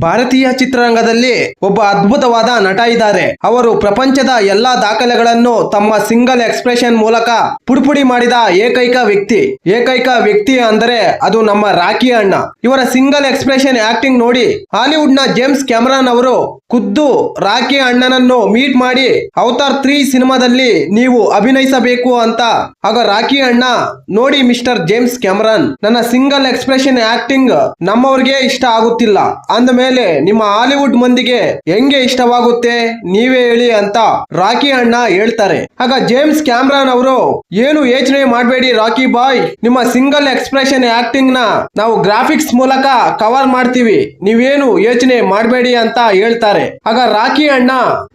ಭಾರತೀಯ ಚಿತ್ರರಂಗದಲ್ಲಿ ಒಬ್ಬ ಅದ್ಭುತವಾದ ನಟ ಇದ್ದಾರೆ. ಅವರು ಪ್ರಪಂಚದ ಎಲ್ಲಾ ದಾಖಲೆಗಳನ್ನು ತಮ್ಮ ಸಿಂಗಲ್ ಎಕ್ಸ್ಪ್ರೆಷನ್ ಮೂಲಕ ಪುಡಿಪುಡಿ ಮಾಡಿದ ಏಕೈಕ ವ್ಯಕ್ತಿ ಅಂದರೆ ಅದು ನಮ್ಮ ರಾಕಿ ಅಣ್ಣ. ಇವರ ಸಿಂಗಲ್ ಎಕ್ಸ್ಪ್ರೆಷನ್ ಆಕ್ಟಿಂಗ್ ನೋಡಿ ಹಾಲಿವುಡ್ ನ ಜೇಮ್ಸ್ ಕ್ಯಾಮರಾನ್ ಅವರು ಖುದ್ದು ರಾಕಿ ಅಣ್ಣನನ್ನು ಮೀಟ್ ಮಾಡಿ ಅವತಾರ್ 3 ಸಿನಿಮಾದಲ್ಲಿ ನೀವು ಅಭಿನಯಿಸಬೇಕು ಅಂತ. ಆಗ ರಾಕಿ ಅಣ್ಣ, ನೋಡಿ ಮಿಸ್ಟರ್ ಜೇಮ್ಸ್ ಕ್ಯಾಮರಾನ್, ನನ್ನ ಸಿಂಗಲ್ ಎಕ್ಸ್ಪ್ರೆಷನ್ ಆಕ್ಟಿಂಗ್ ನಮ್ಮವ್ರಿಗೆ ಇಷ್ಟ ಆಗುತ್ತಿಲ್ಲ ಅಂದ ಮೇಲೆ ನಿಮ್ಮ ಹಾಲಿವುಡ್ ಮಂದಿಗೆ ಹೆಂಗೆ ಇಷ್ಟವಾಗುತ್ತೆ ನೀವೇ ಹೇಳಿ ಅಂತ ರಾಕಿ ಅಣ್ಣ ಹೇಳ್ತಾರೆ. ಆಗ ಜೇಮ್ಸ್ ಕ್ಯಾಮರಾನ್ ಅವರು, ಏನು ಯೋಚನೆ ಮಾಡಬೇಡಿ ರಾಕಿ ಬಾಯ್, ನಿಮ್ಮ ಸಿಂಗಲ್ ಎಕ್ಸ್ಪ್ರೆಷನ್ ಆಕ್ಟಿಂಗ್ ನ ನಾವು ಗ್ರಾಫಿಕ್ಸ್ ಮೂಲಕ ಕವರ್ ಮಾಡ್ತೀವಿ, ನೀವೇನು ಯೋಚನೆ ಮಾಡಬೇಡಿ ಅಂತ ಹೇಳ್ತಾರೆ. ಆಗ ರಾಕಿ ಅಣ್ಣ,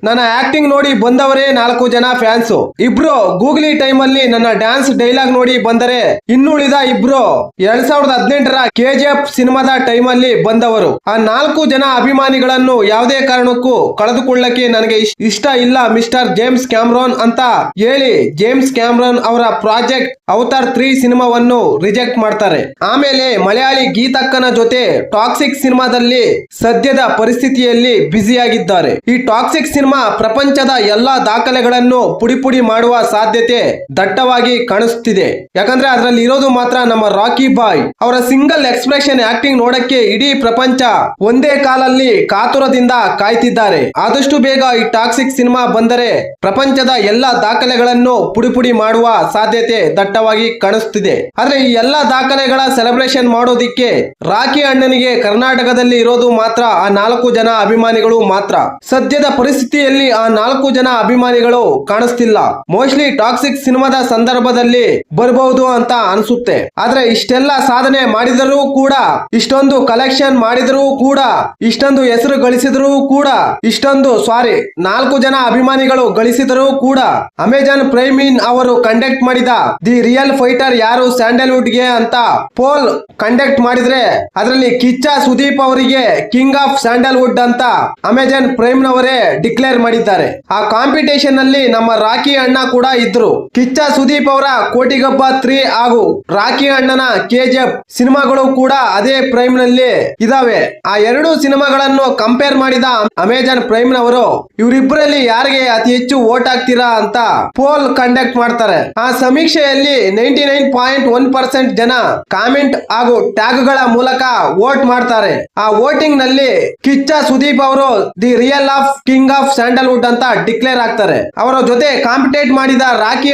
ನನ್ನ ಆಕ್ಟಿಂಗ್ ನೋಡಿ ಬಂದವರೇ 4 ಜನ ಫ್ಯಾನ್ಸ್, ಇಬ್ರು ಗೂಗ್ಲಿ ಟೈಮ್ ಅಲ್ಲಿ ನನ್ನ ಡ್ಯಾನ್ಸ್ ಡೈಲಾಗ್ ನೋಡಿ ಬಂದರೆ ಇನ್ನುಳಿದ ಇಬ್ರು 2018ರ KGF ಸಿನಿಮಾದ ಟೈಮ್ ಅಲ್ಲಿ ಬಂದವರು. ಆ 4 ಜನ ಅಭಿಮಾನಿಗಳನ್ನು ಯಾವುದೇ ಕಾರಣಕ್ಕೂ ಕಳೆದುಕೊಳ್ಳಕ್ಕೆ ನನಗೆ ಇಷ್ಟ ಇಲ್ಲ ಮಿಸ್ಟರ್ ಜೇಮ್ಸ್ ಕ್ಯಾಮರಾನ್ ಅಂತ ಹೇಳಿ ಜೇಮ್ಸ್ ಕ್ಯಾಮರಾನ್ ಅವರ ಪ್ರಾಜೆಕ್ಟ್ ಅವತಾರ್ 3 ಸಿನಿಮಾವನ್ನು ರಿಜೆಕ್ಟ್ ಮಾಡ್ತಾರೆ. ಆಮೇಲೆ ಮಲಯಾಳಿ ಗೀತಕ್ಕನ ಜೊತೆ ಟಾಕ್ಸಿಕ್ ಸಿನಿಮಾದಲ್ಲಿ ಸದ್ಯದ ಪರಿಸ್ಥಿತಿಯಲ್ಲಿ ಬ್ಯುಸಿಯಾಗಿದ್ದಾರೆ. ಈ ಟಾಕ್ಸಿಕ್ ಸಿನಿಮಾ ಪ್ರಪಂಚದ ಎಲ್ಲಾ ದಾಖಲೆಗಳನ್ನು ಪುಡಿ ಮಾಡುವ ಸಾಧ್ಯತೆ ದಟ್ಟವಾಗಿ ಕಾಣಿಸುತ್ತಿದೆ. ಯಾಕಂದ್ರೆ ಅದರಲ್ಲಿ ಇರೋದು ಮಾತ್ರ ನಮ್ಮ ರಾಕಿ ಬಾಯ್. ಅವರ ಸಿಂಗಲ್ ಎಕ್ಸ್ಪ್ರೆಷನ್ ಆಕ್ಟಿಂಗ್ ನೋಡಕ್ಕೆ ಇಡೀ ಪ್ರಪಂಚ ಒಂದೇ ಕಾಲಲ್ಲಿ ಕಾತುರದಿಂದ ಕಾಯ್ತಿದ್ದಾರೆ. ಆದಷ್ಟು ಬೇಗ ಈ ಟಾಕ್ಸಿಕ್ ಸಿನಿಮಾ ಬಂದರೆ ಪ್ರಪಂಚದ ಎಲ್ಲಾ ದಾಖಲೆಗಳನ್ನು ಪುಡಿ ಮಾಡುವ ಸಾಧ್ಯತೆ ದಟ್ಟವಾಗಿ ಕಾಣಿಸುತ್ತಿದೆ. ಆದ್ರೆ ಈ ಎಲ್ಲಾ ದಾಖಲೆಗಳ ಸೆಲೆಬ್ರೇಷನ್ ಮಾಡೋದಿಕ್ಕೆ ರಾಕಿ ಅಣ್ಣನಿಗೆ ಕರ್ನಾಟಕದಲ್ಲಿ ಇರೋದು ಮಾತ್ರ ಆ 4 ಜನ ಅಭಿಮಾನಿಗಳು ಮಾತ್ರ. ಸದ್ಯದ ಪರಿಸ್ಥಿತಿಯಲ್ಲಿ ಆ 4 ಜನ ಅಭಿಮಾನಿಗಳು ಕಾಣಿಸ್ತಿಲ್ಲ. ಮೋಸ್ಟ್ಲಿ ಟಾಕ್ಸಿಕ್ ಸಿನಿಮಾದ ಸಂದರ್ಭದಲ್ಲಿ ಬರಬಹುದು ಅಂತ ಅನ್ಸುತ್ತೆ. ಆದ್ರೆ ಇಷ್ಟೆಲ್ಲ ಸಾಧನೆ ಮಾಡಿದರೂ ಕೂಡ, ಇಷ್ಟೊಂದು ಕಲೆಕ್ಷನ್ ಮಾಡಿದರೂ ಕೂಡ, ಇಷ್ಟೊಂದು ಹೆಸರು ಗಳಿಸಿದರೂ ಕೂಡ, 4 ಜನ ಅಭಿಮಾನಿಗಳು ಗಳಿಸಿದರೂ ಕೂಡ ಅಮೆಜಾನ್ ಪ್ರೈಮ್ ಇನ್ ಅವರು ಕಂಡಕ್ಟ್ ಮಾಡಿದ ದಿ ರಿಯಲ್ ಫೈಟರ್ ಯಾರು ಸ್ಯಾಂಡಲ್ವುಡ್ ಗೆ ಅಂತ ಪೋಲ್ ಕಂಡಕ್ಟ್ ಮಾಡಿದ್ರೆ ಅದರಲ್ಲಿ ಕಿಚ್ಚ ಸುದೀಪ್ ಅವರಿಗೆ ಕಿಂಗ್ ಆಫ್ ಸ್ಯಾಂಡಲ್ವುಡ್ ಅಂತ ಅಮೆಜಾನ್ ಪ್ರೈಮ್ ನವರೇ ಡಿಕ್ಲೇರ್ ಮಾಡಿದ್ದಾರೆ. ಆ ಕಾಂಪಿಟೇಷನ್ ಅಲ್ಲಿ ನಮ್ಮ ರಾಕಿ ಅಣ್ಣ ಕೂಡ ಇದ್ರು. ಕಿಚ್ಚ ಸುದೀಪ್ ಅವರ ಕೋಟಿಗೊಬ್ಬ 3 ಹಾಗೂ ರಾಕಿ ಅಣ್ಣನ KGF ಸಿನಿಮಾಗಳು ಕೂಡ ಅದೇ ಪ್ರೈಮ್ ನಲ್ಲಿ ಇದಾವೆ. ಆ 2 ಸಿನಿಮಾಗಳನ್ನು ಕಂಪೇರ್ ಮಾಡಿದ ಅಮೆಜಾನ್ ಪ್ರೈಮ್ ನವರು ಇವರಿಬ್ಬರಲ್ಲಿ ಯಾರಿಗೆ ಅತಿ ಹೆಚ್ಚು ವೋಟ್ ಹಾಕ್ತೀರಾ ಅಂತ ಪೋಲ್ ಕಂಡಕ್ಟ್ ಮಾಡ್ತಾರೆ. ಆ ಸಮೀಕ್ಷೆಯಲ್ಲಿ 99.1% ಜನ ಕಾಮೆಂಟ್ ಹಾಗೂ ಟ್ಯಾಗ್ ಗಳ ಮೂಲಕ ವೋಟ್ ಮಾಡ್ತಾರೆ. ಆ ವೋಟಿಂಗ್ ನಲ್ಲಿ ಕಿಚ್ಚ ಸುದೀಪ್ ಅವರು the real of king of Sandalwood ಅಂತ ಡಿಕ್ಲೇರ್ ಆಗ್ತಾರೆ. ಅವರ ಜೊತೆ ಕಾಂಪಿಟೇಟ್ ಮಾಡಿದ ರಾಕಿ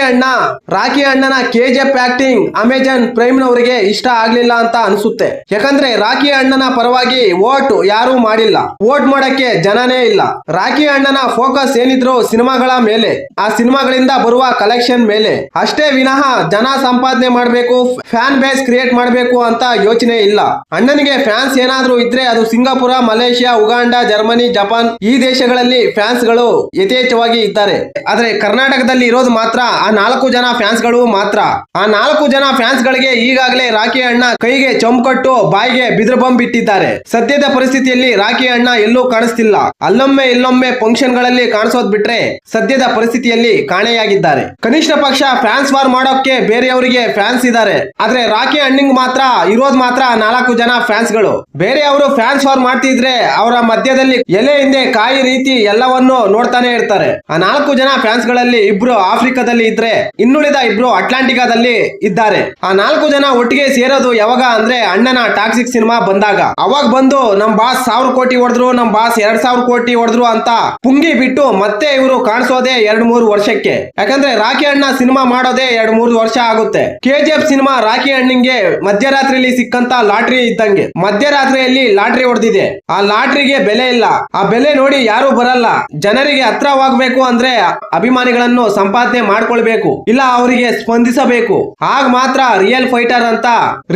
ಅಣ್ಣನ KGF ಆಕ್ಟಿಂಗ್ ಅಮೆಜಾನ್ ಪ್ರೈಮ್ ನವರಿಗೆ ಇಷ್ಟ ಆಗ್ಲಿಲ್ಲ ಅಂತ ಅನ್ಸುತ್ತೆ. ಯಾಕಂದ್ರೆ ರಾಕಿ ಅಣ್ಣನ ಪರವಾಗಿ ವೋಟ್ ಯಾರು ಮಾಡಿಲ್ಲ, ವೋಟ್ ಮಾಡಕ್ಕೆ ಜನನೇ ಇಲ್ಲ. ರಾಕಿ ಅಣ್ಣನ ಫೋಕಸ್ ಏನಿದ್ರು ಸಿನಿಮಾಗಳ ಮೇಲೆ, ಆ ಸಿನಿಮಾಗಳಿಂದ ಬರುವ ಕಲೆಕ್ಷನ್ ಮೇಲೆ ಅಷ್ಟೇ ವಿನಃ ಜನ ಸಂಪಾದನೆ ಮಾಡಬೇಕು, ಫ್ಯಾನ್ ಬೇಸ್ ಕ್ರಿಯೇಟ್ ಮಾಡಬೇಕು ಅಂತ ಯೋಚನೆ ಇಲ್ಲ. ಅಣ್ಣನಿಗೆ ಫ್ಯಾನ್ಸ್ ಏನಾದ್ರೂ ಇದ್ರೆ ಅದು Singapore, Malaysia, Uganda, Germany, Japan ಈ ದೇಶಗಳಲ್ಲಿ ಫ್ಯಾನ್ಸ್ ಗಳು ಯಥೇಚ್ಛವಾಗಿ ಇದ್ದಾರೆ. ಆದ್ರೆ ಕರ್ನಾಟಕದಲ್ಲಿ ಇರೋದು ಮಾತ್ರ ಆ 4 ಜನ ಫ್ಯಾನ್ಸ್ ಗಳು ಮಾತ್ರ. ಆ 4 ಜನ ಫ್ಯಾನ್ಸ್ ಗಳಿಗೆ ಈಗಾಗಲೇ ರಾಕಿ ಅಣ್ಣ ಕೈಗೆ ಚೊಂಬು ಬಾಯಿಗೆ ಬಿದಿರು ಬಾಂಬ್ ಇಟ್ಟಿದ್ದಾರೆ. ಸದ್ಯದ ಪರಿಸ್ಥಿತಿಯಲ್ಲಿ ರಾಕಿ ಅಣ್ಣ ಎಲ್ಲೂ ಕಾಣಿಸ್ತಿಲ್ಲ. ಅಲ್ಲೊಮ್ಮೆ ಇಲ್ಲೊಮ್ಮೆ ಫಂಕ್ಷನ್ ಗಳಲ್ಲಿ ಕಾಣಿಸೋದ್ ಬಿಟ್ರೆ ಸದ್ಯದ ಪರಿಸ್ಥಿತಿಯಲ್ಲಿ ಕಾಣೆಯಾಗಿದ್ದಾರೆ. ಕನಿಷ್ಠ ಪಕ್ಷ ಫ್ಯಾನ್ಸ್ ವಾರ್ ಮಾಡೋಕೆ ಬೇರೆಯವರಿಗೆ ಫ್ಯಾನ್ಸ್ ಇದ್ದಾರೆ. ಆದ್ರೆ ರಾಕಿ ಅಣ್ಣಿಂಗ್ ಮಾತ್ರ ಇರೋದ್ ಮಾತ್ರ 4 ಜನ ಫ್ಯಾನ್ಸ್ ಗಳು. ಬೇರೆಯವರು ಫ್ಯಾನ್ಸ್ ವಾರ್ ಮಾಡ್ತಿದ್ರೆ ಅವರ ಮಧ್ಯದಲ್ಲಿ ಎಲೆ ಹಿಂದೆ ಕಾಯಿ ರೀತಿ ಎಲ್ಲವನ್ನು ನೋಡ್ತಾನೆ ಇರ್ತಾರೆ. ಆ 4 ಜನ ಫ್ಯಾನ್ಸ್ ಗಳಲ್ಲಿ ಇಬ್ರು ಆಫ್ರಿಕಾದಲ್ಲಿ ಇದ್ರೆ ಇನ್ನುಳಿದ ಇಬ್ರು ಅಟ್ಲಾಂಟಿಕಾದಲ್ಲಿ ಇದ್ದಾರೆ. ಆ 4 ಜನ ಒಟ್ಟಿಗೆ ಸೇರೋದು ಯಾವಾಗ ಅಂದ್ರೆ ಅಣ್ಣನ ಟಾಕ್ಸಿಕ್ ಸಿನಿಮಾ ಬಂದಾಗ. ಅವಾಗ ಬಂದು ನಮ್ ಬಾಸ್ 1000 ಕೋಟಿ ಹೊಡೆದ್ರು, ನಮ್ ಬಾಸ್ 2000 ಕೋಟಿ ಹೊಡೆದ್ರು ಅಂತ ಪುಂಗಿ ಬಿಟ್ಟು ಮತ್ತೆ ಇವರು ಕಾಣಿಸೋದೇ 2-3 ವರ್ಷಕ್ಕೆ. ಯಾಕಂದ್ರೆ ರಾಕಿ ಅಣ್ಣ ಸಿನಿಮಾ ಮಾಡೋದೇ 2-3 ವರ್ಷ ಆಗುತ್ತೆ. KGF ಸಿನಿಮಾ ರಾಕಿ ಅಣ್ಣಂಗೆ ಮಧ್ಯರಾತ್ರಿಯಲ್ಲಿ ಸಿಕ್ಕಂತ ಲಾಟ್ರಿ ಇದ್ದಂಗೆ. ಮಧ್ಯರಾತ್ರಿಯಲ್ಲಿ ಲಾಟ್ರಿ ಹೊಡೆದಿದೆ. ಆ ಲಾಟ್ರಿಗೆ ಬೆಲೆ ಇಲ್ಲ. ಆ ಬೆಲೆ ನೋಡಿ ಯಾರು ಬರಲ್ಲ. ಜನರಿಗೆ ಹತ್ರವಾಗಬೇಕು ಅಂದ್ರೆ ಅಭಿಮಾನಿಗಳನ್ನು ಸಂಪಾದನೆ ಮಾಡ್ಕೊಳ್ಬೇಕು, ಇಲ್ಲ ಅವರಿಗೆ ಸ್ಪಂದಿಸಬೇಕು. ಆಗ ಮಾತ್ರ ರಿಯಲ್ ಫೈಟರ್ ಅಂತ,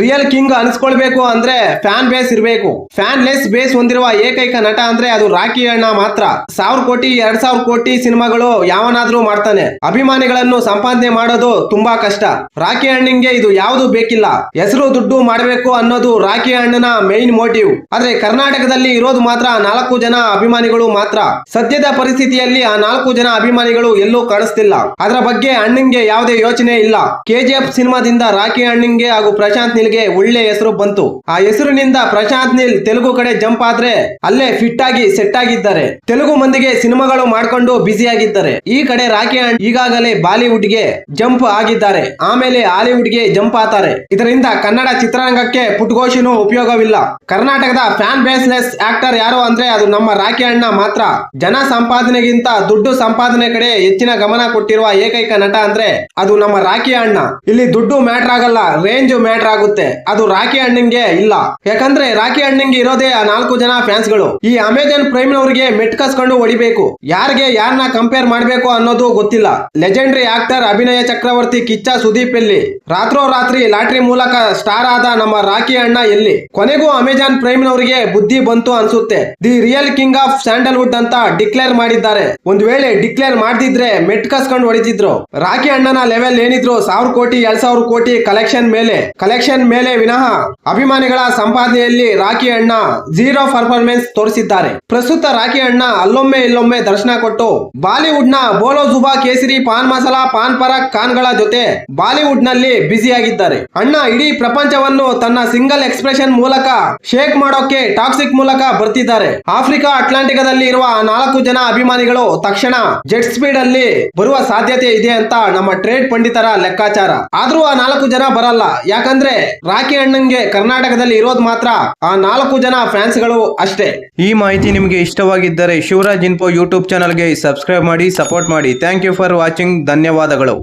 ರಿಯಲ್ ಕಿಂಗ್ ಅನ್ಸ್ಕೊಳ್ಬೇಕು ಅಂದ್ರೆ ಫ್ಯಾನ್ ಬೇಸ್ ಇರಬೇಕು. ಫ್ಯಾನ್ ಲೆಸ್ ಬೇಸ್ ಹೊಂದಿರುವ ಏಕೈಕ ನಟ ಅಂದ್ರೆ ಅದು ರಾಕಿ ಅಣ್ಣ ಮಾತ್ರ. 1000 ಕೋಟಿ 2000 ಕೋಟಿ ಸಿನಿಮಾಗಳು ಯಾವನಾದ್ರೂ ಮಾಡ್ತಾನೆ. ಅಭಿಮಾನಿಗಳನ್ನು ಸಂಪಾದನೆ ಮಾಡೋದು ತುಂಬಾ ಕಷ್ಟ. ರಾಕಿ ಅಣ್ಣಂಗೆ ಇದು ಯಾವುದು ಬೇಕಿಲ್ಲ. ಹೆಸರು ದುಡ್ಡು ಮಾಡಬೇಕು ಅನ್ನೋದು ರಾಕಿ ಅಣ್ಣನ ಮೈನ್ ಮೋಟಿವ್. ಆದ್ರೆ ಕರ್ನಾಟಕದಲ್ಲಿ ಇರೋದು ಮಾತ್ರ 4 ಜನ ಅಭಿಮಾನಿಗಳು ಮಾತ್ರ. ಸದ್ಯದ ಪರಿಸ್ಥಿತಿಯಲ್ಲಿ ಆ 4 ಜನ ಅಭಿಮಾನಿಗಳು ಎಲ್ಲೂ ಕಾಣಿಸ್ತಿಲ್ಲ. ಅದರ ಬಗ್ಗೆ ಅಣ್ಣಂಗೆ ಯಾವುದೇ ಯೋಚನೆ ಇಲ್ಲ. KGF ಸಿನಿಮಾದಿಂದ ರಾಕಿ ಅಣ್ಣಂಗೆ ಹಾಗೂ ಪ್ರಶಾಂತ್ ನೀಲ್ಗೆ ಒಳ್ಳೆ ಹೆಸರು ಬಂತು. ಆ ಹೆಸರಿನಿಂದ ಪ್ರಶಾಂತ್ ನೀಲ್ ತೆಲುಗು ಕಡೆ ಜಂಪ್ ಆದ್ರೆ ಅಲ್ಲೇ ಫಿಟ್ ಆಗಿ ಸೆಟ್ ಆಗಿದ್ದಾರೆ. ತೆಲುಗು ಮಂದಿಗೆ ಸಿನಿಮಾಗಳು ಮಾಡ್ಕೊಂಡು ಬ್ಯುಸಿ ಆಗಿದ್ದಾರೆ. ಈ ಕಡೆ ರಾಖಿ ಅಣ್ಣ ಈಗಾಗಲೇ ಬಾಲಿವುಡ್ ಗೆ ಜಂಪ್ ಆಗಿದ್ದಾರೆ, ಆಮೇಲೆ ಹಾಲಿವುಡ್ ಗೆ ಜಂಪ್ ಆತಾರೆ. ಇದರಿಂದ ಕನ್ನಡ ಚಿತ್ರರಂಗಕ್ಕೆ ಪುಟ್ಗೋಶಿನೂ ಉಪಯೋಗವಿಲ್ಲ. ಕರ್ನಾಟಕದ ಫ್ಯಾನ್ ಬೇಸ್ಲೆಸ್ ಆಕ್ಟರ್ ಯಾರು ಅಂದ್ರೆ ಅದು ನಮ್ಮ ರಾಖಿ ಅಣ್ಣ ಮಾತ್ರ. ಜನ ಸಂಪಾದನೆಗಿಂತ ದುಡ್ಡು ಸಂಪಾದನೆ ಕಡೆ ಹೆಚ್ಚಿನ ಗಮನ ಕೊಟ್ಟಿರುವ ಏಕೈಕ ನಟ ಅಂದ್ರೆ ಅದು ನಮ್ಮ ರಾಖಿ ಅಣ್ಣ. ಇಲ್ಲಿ ದುಡ್ಡು ಮ್ಯಾಟರ್ ಆಗಲ್ಲ, ರೇಂಜ್ ಮ್ಯಾಟರ್ ಆಗುತ್ತೆ. ಅದು ರಾಖಿ ಅಣ್ಣಂಗೆ ಇಲ್ಲ. ಯಾಕಂದ್ರೆ ರಾಖಿ ಅಣ್ಣಂಗೆ ಇರೋದೇ ಆ 4 ಜನ ಫ್ಯಾನ್ಸ್ ಗಳು. ಈ ಅಮೆಜಾನ್ ಪ್ರೈಮ್ ನವರಿಗೆ ಮೆಟ್ ಕಸ್ಕೊಂಡು ಹೊಡಿಬೇಕು. ಯಾರಿಗೆ ಯಾರನ್ನ ಕಂಪೇರ್ ಮಾಡ್ಬೇಕು ಅನ್ನೋದು ಗೊತ್ತಿಲ್ಲ. ಲೆಜೆಂಡರಿ ಆಕ್ಟರ್ ಅಭಿನಯ ಚಕ್ರವರ್ತಿ ಕಿಚ್ಚ ಸುದೀಪ್ ಎಲ್ಲಿ? ರಾತ್ರಿ ಲಾಟ್ರಿ ಮೂಲಕ ಸ್ಟಾರ್ ಆದ ನಮ್ಮ ರಾಖಿ ಅಣ್ಣ ಎಲ್ಲಿ? ಕೊನೆಗೂ ಅಮೆಜಾನ್ ಪ್ರೈಮ್ ನವರಿಗೆ ಬುದ್ಧಿ ಬಂತು ಅನ್ಸುತ್ತೆ. The real king of Sandalwood ಅಂತ ಡಿಕ್ಲೇರ್ ಮಾಡಿದ್ದಾರೆ. ಒಂದ್ ವೇಳೆ ಡಿಕ್ಲೇರ್ ಮಾಡ್ದಿದ್ರೆ ಮೆಟ್ ಕಸ್ಕೊಂಡು ಹೊಡಿತಿದ್ರು. ರಾಖಿ ಅಣ್ಣನ ಲೆವೆಲ್ ಏನಿದ್ರು 1000 ಕೋಟಿ 2000 ಕೋಟಿ ಕಲೆಕ್ಷನ್ ಮೇಲೆ ವಿನಃ ಅಭಿಮಾನಿಗಳ ಸಂಪಾದನೆಯಲ್ಲಿ ರಾಖಿ ಅಣ್ಣ ಝೀರೋ ಪರ್ಫಾರ್ಮೆನ್ಸ್ ತೋರಿಸಿದ್ದಾರೆ. ಪ್ರಸ್ತುತ ರಾಖಿ ಅಣ್ಣ ಅಲ್ಲೊಮ್ಮೆ ಇಲ್ಲೊಮ್ಮೆ ದರ್ಶನ ಕೊಟ್ಟು ಬಾಲಿವುಡ್ ನ ಬೋಲೋ ಜುಬಾ ಕೇಸರಿ ಪಾನ್ ಮಸಾಲಾ ಪಾನ್ ಪರಾಗ್ ಖಾನ್ ಗಳ ಜೊತೆ ಬಾಲಿವುಡ್ ನಲ್ಲಿ ಬ್ಯುಸಿ ಆಗಿದ್ದಾರೆ. ಅಣ್ಣ ಇಡೀ ಪ್ರಪಂಚವನ್ನು ತನ್ನ ಸಿಂಗಲ್ ಎಕ್ಸ್ಪ್ರೆಷನ್ ಮೂಲಕ ಶೇಕ್ ಮಾಡೋಕೆ ಟಾಕ್ಸಿಕ್ ಮೂಲಕ ಬರ್ತಿದ್ದಾರೆ. ಆಫ್ರಿಕಾ ಅಟ್ಲಾಂಟಿಕದಲ್ಲಿ ಇರುವ 4 ಜನ ಅಭಿಮಾನಿಗಳು ತಕ್ಷಣ ಜೆಟ್ ಸ್ಪೀಡ್ ಅಲ್ಲಿ ಬರುವ ಸಾಧ್ಯತೆ ಇದೆ ಅಂತ ನಮ್ಮ ಟ್ರೇಡ್ ಪಂಡಿತರ ಲೆಕ್ಕಾಚಾರ. ಆದ್ರೂ ಆ 4 ಜನ ಬರಲ್ಲ. ಯಾಕಂದ್ರೆ ರಾಖಿ ಅಣ್ಣಂಗೆ ಕರ್ನಾಟಕದಲ್ಲಿ ಇರೋದು ಮಾತ್ರ ಆ 4 ಜನ ಫ್ಯಾನ್ಸ್ ಗಳು ಅಷ್ಟೇ. ಈ ಮಾಹಿತಿ ನಿಮಗೆ ಇಷ್ಟವಾಗಿದ್ದರೆ ಶಿವರಾಜ್ ಇನ್ಫೋ ಯೂಟ್ಯೂಬ್ ಚಾನಲ್ಗೆ ಸಬ್ಸ್ಕ್ರೈಬ್ ಮಾಡಿ, ಸಪೋರ್ಟ್ ಮಾಡಿ. Thank you for watching. ಧನ್ಯವಾದಗಳು.